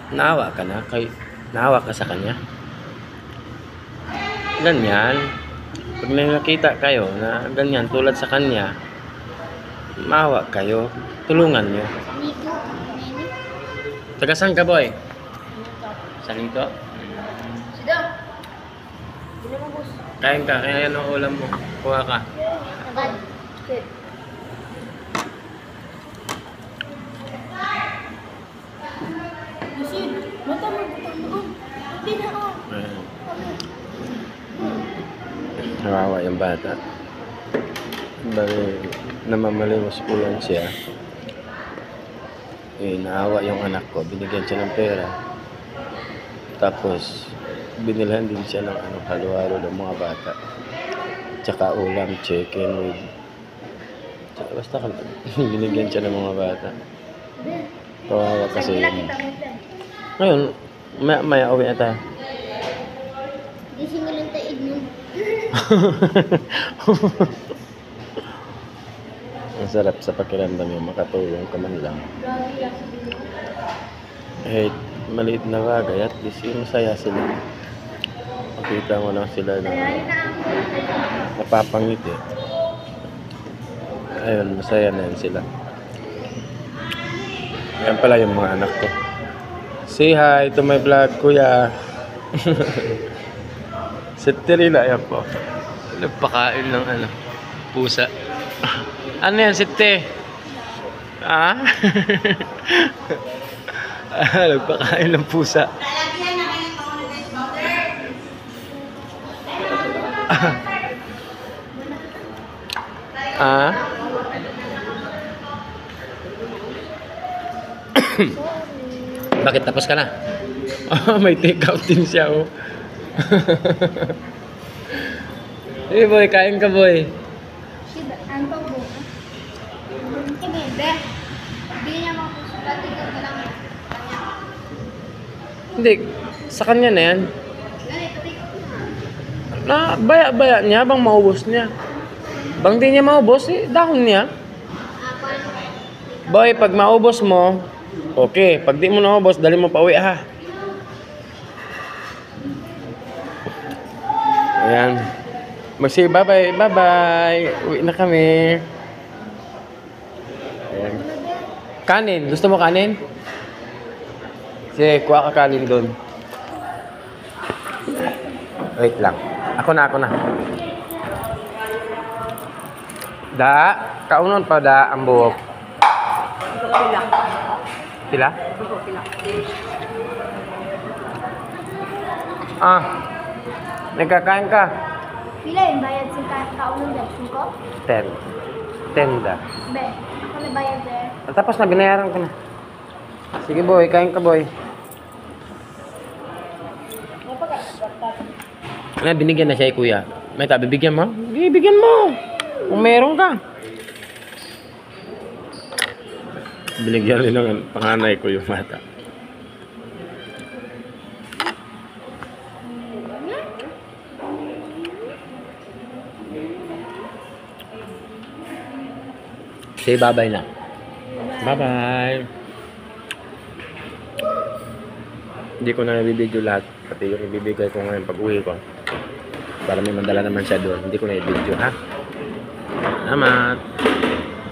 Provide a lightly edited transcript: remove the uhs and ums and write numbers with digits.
Naawa ka na? Naawa ka sa kanya? Ganyan. Pag may nakita kayo na ganyan tulad sa kanya, maawa kayo. Tulungan nyo. Taga saan ka, boy? Sa Lito? Sida. Hindi naman, boss. Kain ka, kaya yan ang ulam mo. Kuha ka. Agad. Okay. Lusin, mata mo, butang-butang. Hindi na ako. Ayan. Nawawa yung bata. Bali, namamalimos po lang siya. Naawa yung anak ko. Binigyan siya ng pera. Tapos, binilhan din siya ng halo-halo ng mga bata. Tsaka ulam, chicken with... Tsaka basta binigyan siya ng mga bata. Kawawa kasi yun. Ngayon, maya uwi na tayo. Di singilan tayo ignon. Ang sarap sa pakiramdam yung makatulong ka man lang. Kahit maliit na bagay, at least yung masaya sila. Makita mo lang sila na napapangiti. Ayun, masaya na yun sila. Yan pala yung mga anak ko. Say hi to my vlog, kuya. Si Terina, yan po. Nagpakain ng pusa. Ano yan, Site? Ah? Nagpakain ng pusa. Ah? Bakit tapos ka na? Oh, may take out din siya, oh. Hey boy, kain ka, boy. Sida, ano pa po? Bebe. Hindi niya makusulat. Ikaw ka lang. Hindi, sa kanya na yan. Ganit, pati ko na. Na, baya-baya niya, bang maubos niya. Bang di niya maubos, dahon niya. Boy, pag maubos mo, okay. Pag di mo naubos, dali mo pa uwi, ha. Ayan. Mag-say bye-bye. Bye-bye. Uwi na kami. Ayan. Kanin. Gusto mo kanin? Sige, kuha ka kanin doon. Wait lang. Ako na. Da. Kaunon pa da ang buhok. Pila. Pila? Pila. Ah. Nagkakain ka? Pila yung bayad sa kaunan dahil? 5? 10 da. Be, ako na bayad there. Tapos na, binayaran ko na. Sige boy, kain ka boy. Binigyan na siya kuya. May tabi, bigyan mo? Bigyan mo. Kung meron ka. Binigyan rin ng panganay ko yung mata. Say bye-bye na. Bye-bye. Hindi ko na nabibideo lahat. Pati yung ibibigay ko ngayon pag uwi ko. Para may mandala naman siya doon. Hindi ko na i-video, ha? Salamat.